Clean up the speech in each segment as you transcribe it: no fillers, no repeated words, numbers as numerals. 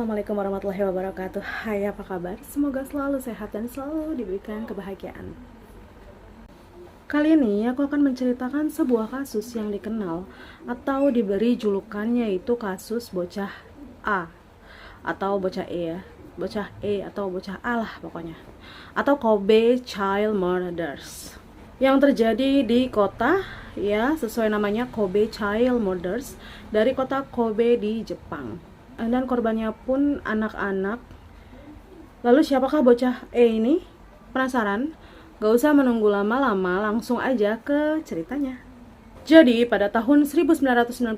Assalamualaikum warahmatullahi wabarakatuh. Hai, apa kabar? Semoga selalu sehat dan selalu diberikan kebahagiaan. Kali ini aku akan menceritakan sebuah kasus yang dikenal atau diberi julukan, yaitu kasus bocah A atau bocah E ya. Bocah E atau bocah A lah pokoknya. Atau Kobe Child Murders. Yang terjadi di kota, ya sesuai namanya, Kobe Child Murders, dari kota Kobe di Jepang. Dan korbannya pun anak-anak. Lalu siapakah bocah E ini? Penasaran? Gak usah menunggu lama-lama, langsung aja ke ceritanya. Jadi pada tahun 1997,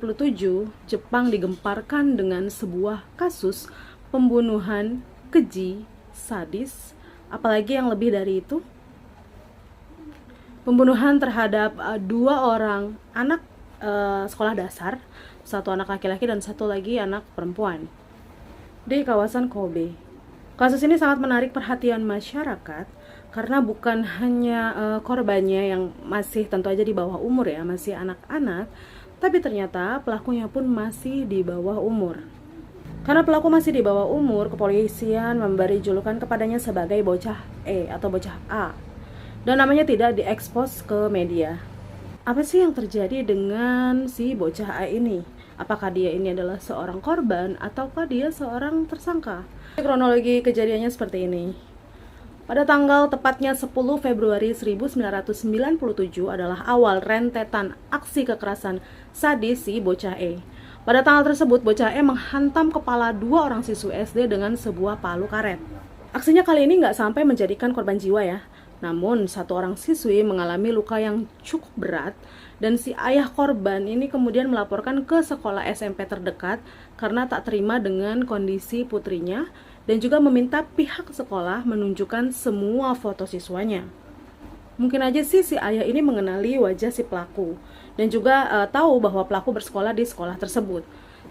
Jepang digemparkan dengan sebuah kasus pembunuhan keji, sadis, apalagi yang lebih dari itu. Pembunuhan terhadap dua orang anak sekolah dasar, satu anak laki-laki dan satu lagi anak perempuan, di kawasan Kobe. Kasus ini sangat menarik perhatian masyarakat karena bukan hanya korbannya yang masih tentu aja di bawah umur ya, masih anak-anak, tapi ternyata pelakunya pun masih di bawah umur. Karena pelaku masih di bawah umur, kepolisian memberi julukan kepadanya sebagai bocah E atau bocah A, dan namanya tidak diekspos ke media. Apa sih yang terjadi dengan si bocah A ini? Apakah dia ini adalah seorang korban ataukah dia seorang tersangka? Kronologi kejadiannya seperti ini. Pada tanggal tepatnya 10 Februari 1997 adalah awal rentetan aksi kekerasan sadis si bocah E. Pada tanggal tersebut, bocah E menghantam kepala dua orang siswa SD dengan sebuah palu karet. Aksinya kali ini nggak sampai menjadikan korban jiwa ya. Namun, satu orang siswi mengalami luka yang cukup berat dan si ayah korban ini kemudian melaporkan ke sekolah SMP terdekat karena tak terima dengan kondisi putrinya dan juga meminta pihak sekolah menunjukkan semua foto siswanya. Mungkin aja sih si ayah ini mengenali wajah si pelaku dan juga tahu bahwa pelaku bersekolah di sekolah tersebut.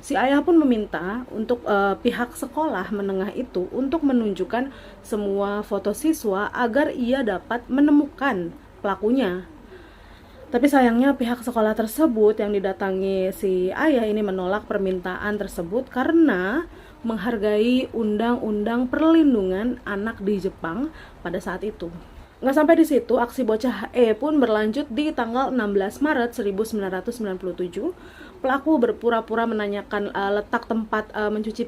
Si ayah pun meminta untuk pihak sekolah menengah itu untuk menunjukkan semua foto siswa agar ia dapat menemukan pelakunya. Tapi sayangnya pihak sekolah tersebut yang didatangi si ayah ini menolak permintaan tersebut karena menghargai undang-undang perlindungan anak di Jepang pada saat itu. Nggak sampai di situ, aksi bocah E pun berlanjut di tanggal 16 Maret 1997. Pelaku berpura-pura menanyakan letak tempat mencuci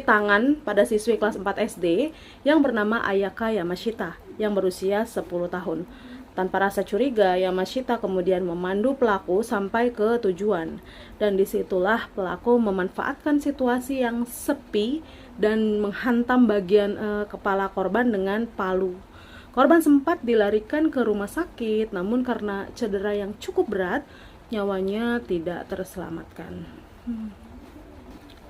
tangan pada siswi kelas 4 SD yang bernama Ayaka Yamashita yang berusia 10 tahun. Tanpa rasa curiga, Yamashita kemudian memandu pelaku sampai ke tujuan. Dan disitulah pelaku memanfaatkan situasi yang sepi dan menghantam bagian kepala korban dengan palu. Korban sempat dilarikan ke rumah sakit, namun karena cedera yang cukup berat, nyawanya tidak terselamatkan.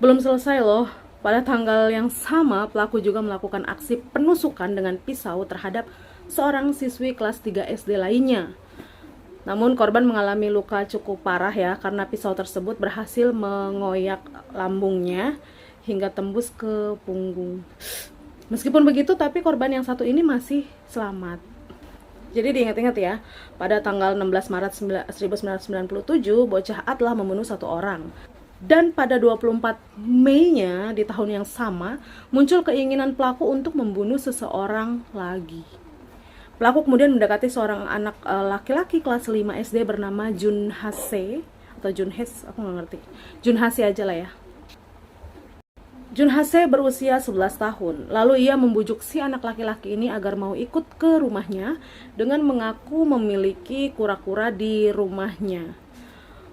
Belum selesai loh. Pada tanggal yang sama, pelaku juga melakukan aksi penusukan dengan pisau terhadap seorang siswi kelas 3 SD lainnya. Namun korban mengalami luka cukup parah ya, karena pisau tersebut berhasil mengoyak lambungnya hingga tembus ke punggung. Meskipun begitu, tapi korban yang satu ini masih selamat. Jadi diingat-ingat ya, pada tanggal 16 Maret 1997, bocah A telah membunuh satu orang. Dan pada 24 Mei-nya di tahun yang sama, muncul keinginan pelaku untuk membunuh seseorang lagi. Pelaku kemudian mendekati seorang anak laki-laki kelas 5 SD bernama Junhase atau Junhes, aku nggak ngerti. Junhase aja lah ya. Junhase berusia 11 tahun. Lalu ia membujuk si anak laki-laki ini agar mau ikut ke rumahnya dengan mengaku memiliki kura-kura di rumahnya.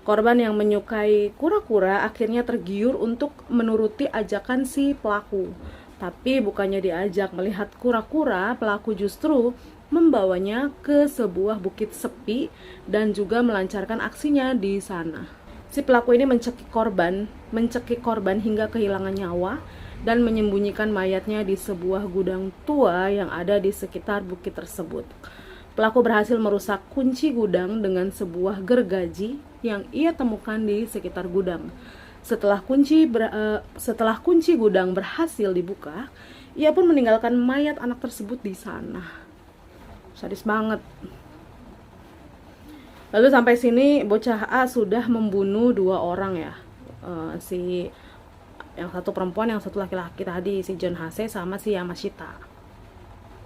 Korban yang menyukai kura-kura akhirnya tergiur untuk menuruti ajakan si pelaku. Tapi bukannya diajak melihat kura-kura, pelaku justru membawanya ke sebuah bukit sepi dan juga melancarkan aksinya di sana. Si pelaku ini mencekik korban hingga kehilangan nyawa dan menyembunyikan mayatnya di sebuah gudang tua yang ada di sekitar bukit tersebut. Pelaku berhasil merusak kunci gudang dengan sebuah gergaji yang ia temukan di sekitar gudang. Setelah kunci gudang berhasil dibuka, ia pun meninggalkan mayat anak tersebut di sana. Sadis banget. Lalu sampai sini bocah A sudah membunuh dua orang ya. Si Yang satu perempuan, yang satu laki-laki tadi, si John Hase sama si Yamashita.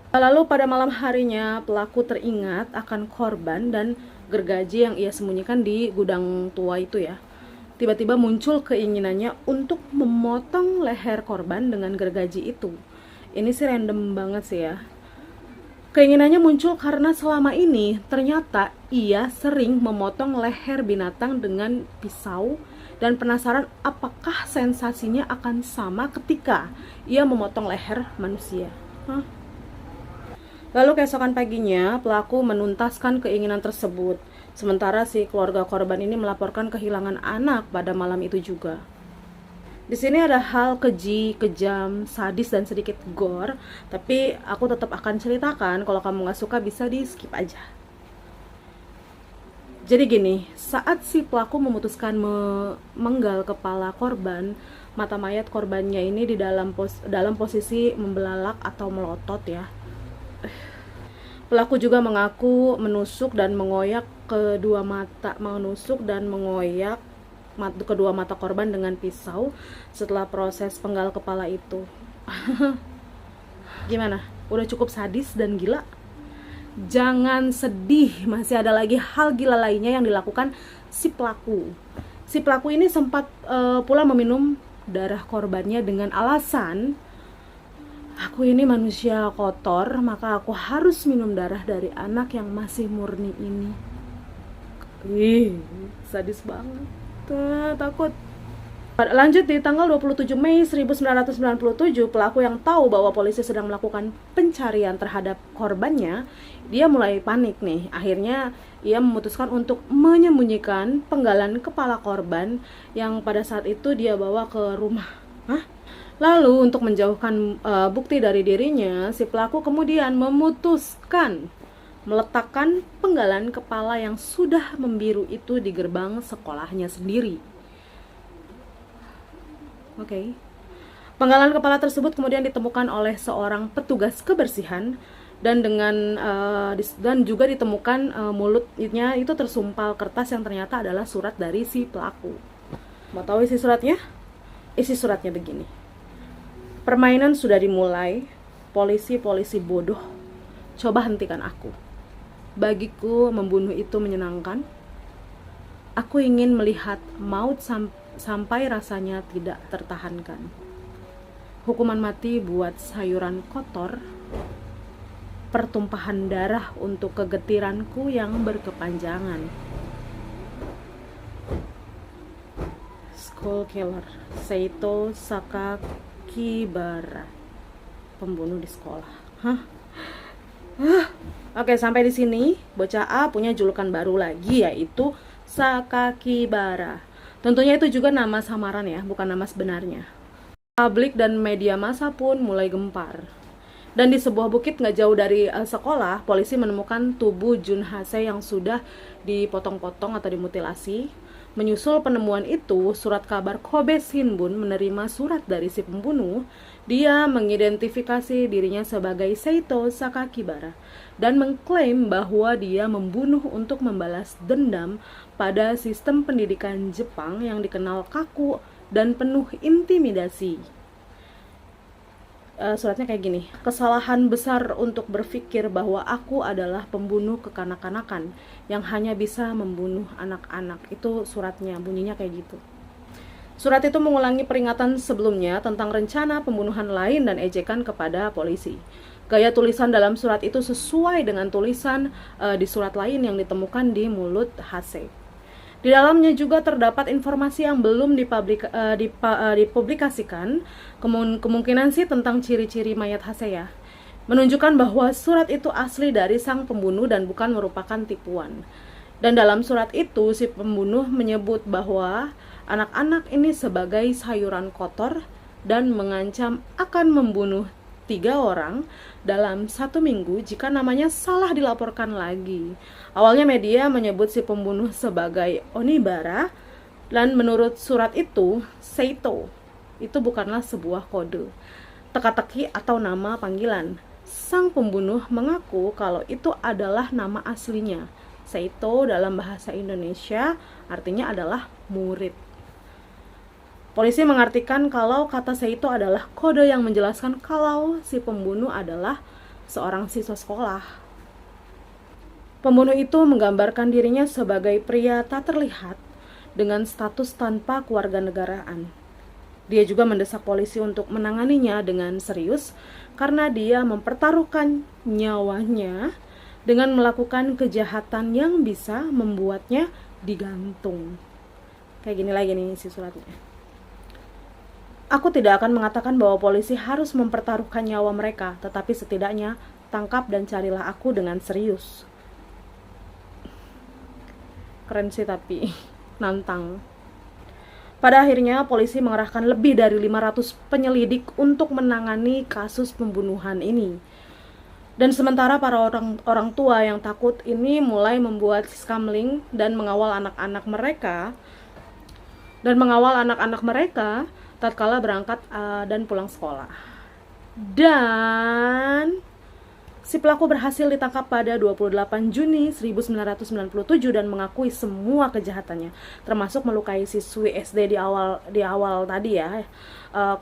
Lalu pada malam harinya pelaku teringat akan korban dan gergaji yang ia sembunyikan di gudang tua itu ya. Tiba-tiba muncul keinginannya untuk memotong leher korban dengan gergaji itu. Ini sih random banget sih ya. Keinginannya muncul karena selama ini ternyata ia sering memotong leher binatang dengan pisau dan penasaran apakah sensasinya akan sama ketika ia memotong leher manusia. Lalu keesokan paginya pelaku menuntaskan keinginan tersebut. Sementara si keluarga korban ini melaporkan kehilangan anak pada malam itu juga. Di sini ada hal keji, kejam, sadis dan sedikit gore, tapi aku tetap akan ceritakan. Kalau kamu nggak suka bisa di skip aja. Jadi gini, saat si pelaku memutuskan memenggal kepala korban, mata mayat korbannya ini di dalam posisi membelalak atau melotot ya. Pelaku juga mengaku menusuk dan mengoyak kedua mata korban dengan pisau setelah proses penggal kepala itu. Gimana? Udah cukup sadis dan gila? Jangan sedih, masih ada lagi hal gila lainnya yang dilakukan si pelaku. Si pelaku ini sempat pula meminum darah korbannya dengan alasan, aku ini manusia kotor, maka aku harus minum darah dari anak yang masih murni ini. Sadis banget. Takut. Lanjut di tanggal 27 Mei 1997, pelaku yang tahu bahwa polisi sedang melakukan pencarian terhadap korbannya, dia mulai panik nih. Akhirnya ia memutuskan untuk menyembunyikan penggalan kepala korban yang pada saat itu dia bawa ke rumah. Lalu untuk menjauhkan bukti dari dirinya, si pelaku kemudian memutuskan meletakkan penggalan kepala yang sudah membiru itu di gerbang sekolahnya sendiri. Oke. Penggalan kepala tersebut kemudian ditemukan oleh seorang petugas kebersihan dan juga ditemukan mulutnya itu tersumpal kertas yang ternyata adalah surat dari si pelaku. Mau tahu isi suratnya? Isi suratnya begini. Permainan sudah dimulai, polisi-polisi bodoh, coba hentikan aku. Bagiku membunuh itu menyenangkan. Aku ingin melihat maut sampai rasanya tidak tertahankan. Hukuman mati buat sayuran kotor, pertumpahan darah untuk kegetiranku yang berkepanjangan. School killer, Seito Sakakibara, pembunuh di sekolah. Oke, sampai di sini bocah A punya julukan baru lagi, yaitu Sakakibara. Tentunya itu juga nama samaran ya, bukan nama sebenarnya. Publik dan media massa pun mulai gempar. Dan di sebuah bukit nggak jauh dari sekolah, polisi menemukan tubuh Jun Hase yang sudah dipotong-potong atau dimutilasi. Menyusul penemuan itu, surat kabar Kobe Shinbun menerima surat dari si pembunuh. Dia mengidentifikasi dirinya sebagai Seito Sakakibara dan mengklaim bahwa dia membunuh untuk membalas dendam pada sistem pendidikan Jepang yang dikenal kaku dan penuh intimidasi. Suratnya kayak gini. Kesalahan besar untuk berpikir bahwa aku adalah pembunuh kekanak-kanakan yang hanya bisa membunuh anak-anak. Itu suratnya, bunyinya kayak gitu. Surat itu mengulangi peringatan sebelumnya tentang rencana pembunuhan lain dan ejekan kepada polisi. Gaya tulisan dalam surat itu sesuai dengan tulisan di surat lain yang ditemukan di mulut Hase. Di dalamnya juga terdapat informasi yang belum dipublikasikan, kemungkinan sih tentang ciri-ciri mayat Hase ya, menunjukkan bahwa surat itu asli dari sang pembunuh dan bukan merupakan tipuan. Dan dalam surat itu si pembunuh menyebut bahwa anak-anak ini sebagai sayuran kotor dan mengancam akan membunuh 3 orang dalam 1 minggu jika namanya salah dilaporkan lagi. Awalnya media menyebut si pembunuh sebagai Onibara, dan menurut surat itu, Seito itu bukanlah sebuah kode, teka-teki atau nama panggilan. Sang pembunuh mengaku kalau itu adalah nama aslinya. Seito dalam bahasa Indonesia artinya adalah murid. Polisi mengartikan kalau kata seito adalah kode yang menjelaskan kalau si pembunuh adalah seorang siswa sekolah. Pembunuh itu menggambarkan dirinya sebagai pria tak terlihat dengan status tanpa kewarganegaraan. Dia juga mendesak polisi untuk menanganinya dengan serius karena dia mempertaruhkan nyawanya dengan melakukan kejahatan yang bisa membuatnya digantung. Kayak gini lagi nih isi suratnya. Aku tidak akan mengatakan bahwa polisi harus mempertaruhkan nyawa mereka, tetapi setidaknya tangkap dan carilah aku dengan serius. Keren sih tapi nantang. Pada akhirnya polisi mengerahkan lebih dari 500 penyelidik untuk menangani kasus pembunuhan ini. Dan sementara para orang tua yang takut ini mulai membuat skamling dan mengawal anak-anak mereka tatkala berangkat dan pulang sekolah. Dan si pelaku berhasil ditangkap pada 28 Juni 1997 dan mengakui semua kejahatannya, termasuk melukai siswi SD di awal tadi ya.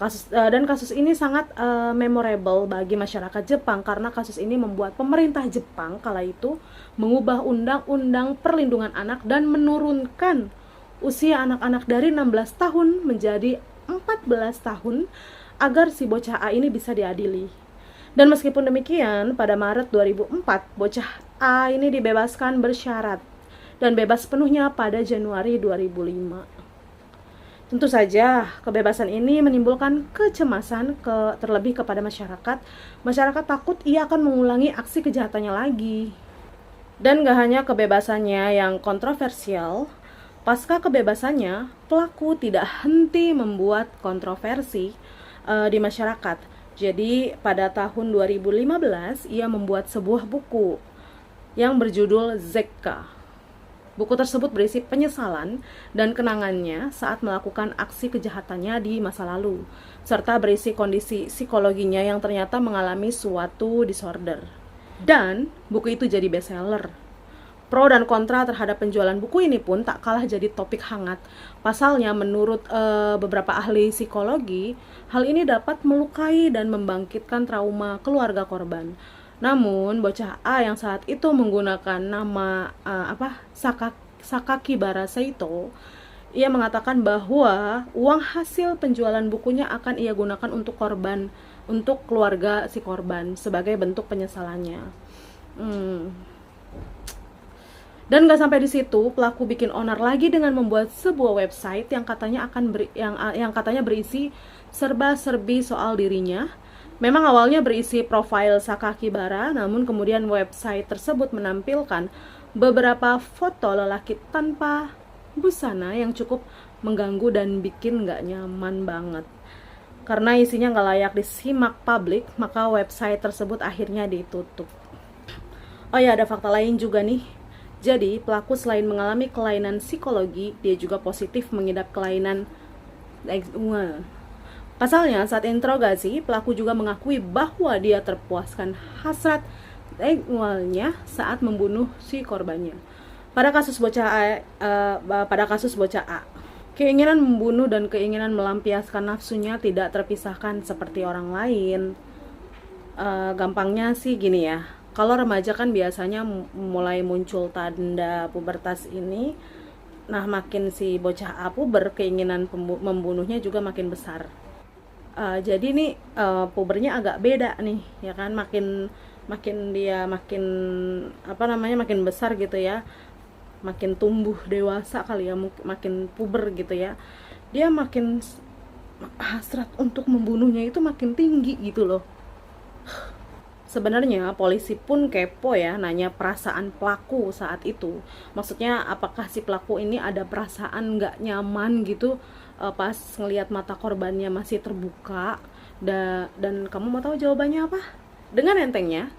Kasus ini sangat memorable bagi masyarakat Jepang karena kasus ini membuat pemerintah Jepang kala itu mengubah undang-undang perlindungan anak dan menurunkan usia anak-anak dari 16 tahun menjadi 14 tahun agar si bocah A ini bisa diadili. Dan meskipun demikian, pada Maret 2004, bocah A ini dibebaskan bersyarat dan bebas penuhnya pada Januari 2005. Tentu saja, kebebasan ini menimbulkan kecemasan terlebih kepada masyarakat. Masyarakat takut ia akan mengulangi aksi kejahatannya lagi. Dan gak hanya kebebasannya yang kontroversial, pasca kebebasannya, pelaku tidak henti membuat kontroversi di masyarakat. Jadi pada tahun 2015 ia membuat sebuah buku yang berjudul Zekka. Buku tersebut berisi penyesalan dan kenangannya saat melakukan aksi kejahatannya di masa lalu, serta berisi kondisi psikologinya yang ternyata mengalami suatu disorder. Dan buku itu jadi bestseller. Pro dan kontra terhadap penjualan buku ini pun tak kalah jadi topik hangat. Pasalnya menurut beberapa ahli psikologi, hal ini dapat melukai dan membangkitkan trauma keluarga korban. Namun bocah A yang saat itu menggunakan nama Sakakibara Seito, ia mengatakan bahwa uang hasil penjualan bukunya akan ia gunakan untuk keluarga si korban sebagai bentuk penyesalannya. Dan gak sampai di situ, pelaku bikin onar lagi dengan membuat sebuah website yang katanya berisi serba-serbi soal dirinya. Memang awalnya berisi profil Sakakibara, namun kemudian website tersebut menampilkan beberapa foto lelaki tanpa busana yang cukup mengganggu dan bikin gak nyaman banget. Karena isinya gak layak disimak publik, maka website tersebut akhirnya ditutup. Oh ya, ada fakta lain juga nih. Jadi, pelaku selain mengalami kelainan psikologi, dia juga positif mengidap kelainan seksual. Pasalnya, saat interogasi, pelaku juga mengakui bahwa dia terpuaskan hasrat seksualnya saat membunuh si korbannya. Pada kasus bocah A, keinginan membunuh dan keinginan melampiaskan nafsunya tidak terpisahkan seperti orang lain. Gampangnya sih gini ya. Kalau remaja kan biasanya mulai muncul tanda pubertas ini. Nah, makin si bocah A puber, keinginan membunuhnya juga makin besar. Jadi nih pubernya agak beda nih, ya kan? Makin besar gitu ya. Makin tumbuh dewasa kali ya, makin puber gitu ya. Dia makin hasrat untuk membunuhnya itu makin tinggi gitu loh. Sebenarnya polisi pun kepo ya, nanya perasaan pelaku saat itu. Maksudnya apakah si pelaku ini ada perasaan gak nyaman gitu pas ngelihat mata korbannya masih terbuka. Dan kamu mau tahu jawabannya apa? Dengan entengnya,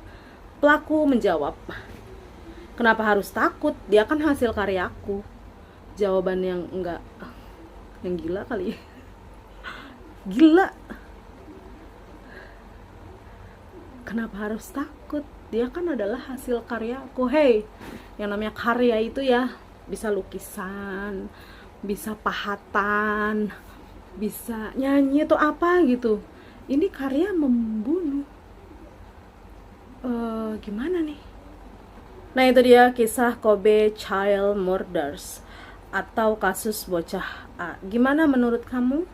pelaku menjawab, kenapa harus takut? Dia kan hasil karyaku. Jawaban yang gila kali. Gila. Kenapa harus takut? Dia kan adalah hasil karyaku. Hey, yang namanya karya itu ya bisa lukisan, bisa pahatan, bisa nyanyi atau apa gitu. Ini karya membunuh. Gimana nih? Nah itu dia kisah Kobe Child Murders atau kasus bocah A. Gimana menurut kamu?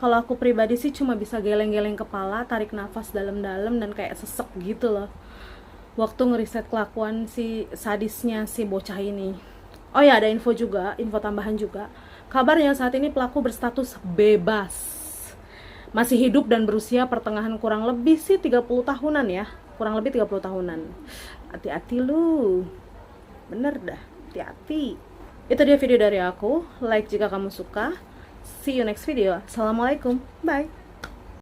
Kalau aku pribadi sih cuma bisa geleng-geleng kepala, tarik nafas dalam-dalam dan kayak sesek gitu loh. Waktu ngeriset kelakuan si sadisnya si bocah ini. Oh ya, ada info juga, info tambahan juga. Kabarnya saat ini pelaku berstatus bebas. Masih hidup dan berusia pertengahan kurang lebih sih 30 tahunan ya. Kurang lebih 30 tahunan. Hati-hati lu. Bener dah, hati-hati. Itu dia video dari aku. Like jika kamu suka. See you next video. Assalamualaikum. Bye.